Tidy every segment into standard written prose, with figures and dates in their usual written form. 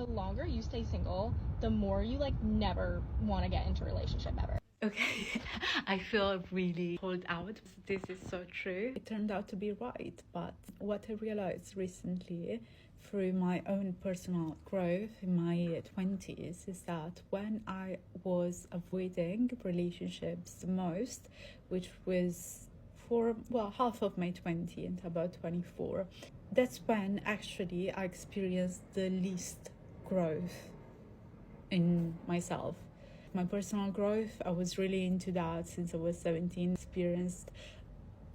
the longer you stay single, the more you like never want to get into a relationship ever. Okay, I feel really called out. This is so true. It turned out to be right, but what I realized recently through my own personal growth in my 20s is that when I was avoiding relationships the most, which was for, well, half of my 20 until about 24, that's when actually I experienced the least growth in myself. My personal growth, I was really into that since I was 17, experienced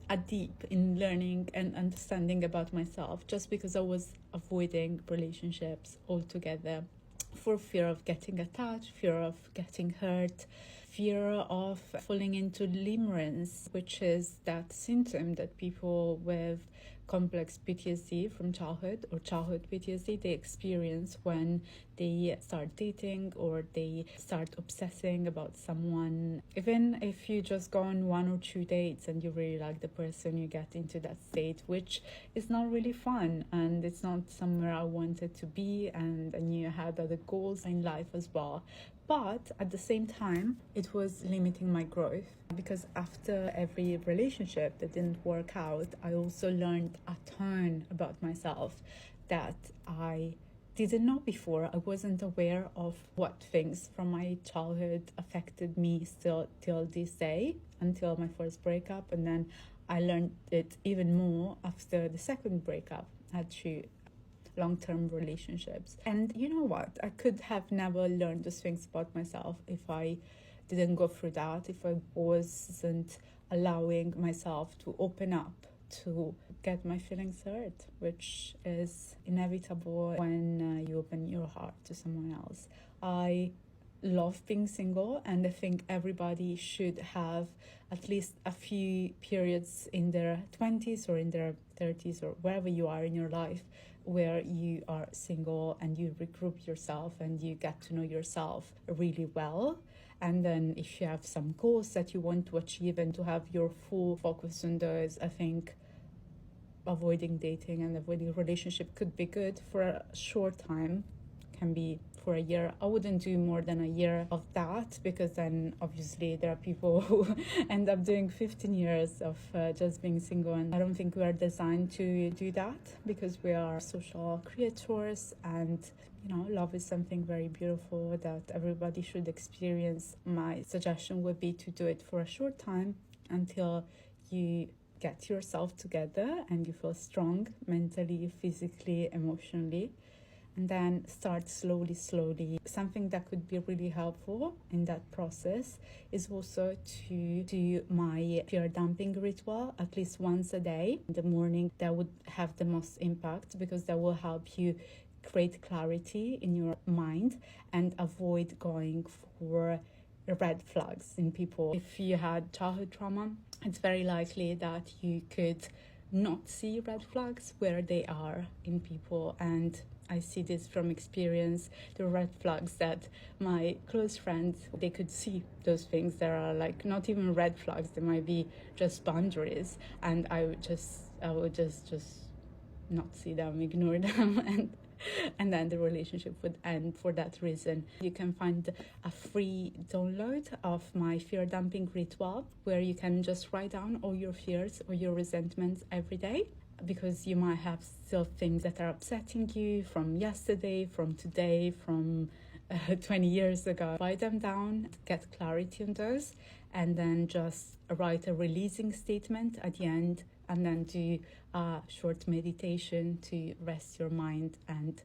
a deep in learning and understanding about myself just because I was avoiding relationships altogether for fear of getting attached, fear of getting hurt, fear of falling into limerence, which is that symptom that people with complex PTSD from childhood or childhood PTSD they experience when they start dating or they start obsessing about someone. Even if you just go on 1 or 2 dates and you really like the person, you get into that state, which is not really fun and it's not somewhere I wanted to be, and I knew I had other goals in life as well. But at the same time, it was limiting my growth because after every relationship that didn't work out, I also learned a ton about myself that I didn't know before. I wasn't aware of what things from my childhood affected me still till this day, until my first breakup. And then I learned it even more after the second breakup. I had to long-term relationships. And you know what? I could have never learned those things about myself if I didn't go through that, if I wasn't allowing myself to open up, to get my feelings hurt, which is inevitable when you open your heart to someone else. I love being single, and I think everybody should have at least a few periods in their 20s or in their 30s or wherever you are in your life where you are single and you regroup yourself and you get to know yourself really well. And then if you have some goals that you want to achieve and to have your full focus on those, I think avoiding dating and avoiding relationship could be good for a short time, can be for a year. I wouldn't do more than a year of that, because then obviously there are people who end up doing 15 years of just being single, and I don't think we are designed to do that, because we are social creatures, and you know, love is something very beautiful that everybody should experience. My suggestion would be to do it for a short time until you get yourself together and you feel strong mentally, physically, emotionally, and then start slowly. Something that could be really helpful in that process is also to do my fear dumping ritual at least once a day in the morning. That would have the most impact, because that will help you create clarity in your mind and avoid going for red flags in people. If you had childhood trauma, it's very likely that you could not see red flags where they are in people, and I see this from experience. The red flags that my close friends, they could see those things. There are like not even red flags, they might be just boundaries, and I would just not see them, ignore them, and then the relationship would end for that reason. You can find a free download of my fear dumping ritual, where you can just write down all your fears or your resentments every day, because you might have still things that are upsetting you from yesterday, from today, from 20 years ago. Write them down, get clarity on those, and then just write a releasing statement at the end, and then do a short meditation to rest your mind and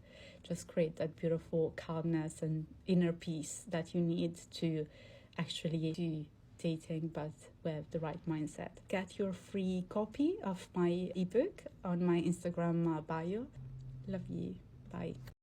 just create that beautiful calmness and inner peace that you need to actually do dating, but with the right mindset. Get your free copy of my ebook on my Instagram bio. Love you. Bye.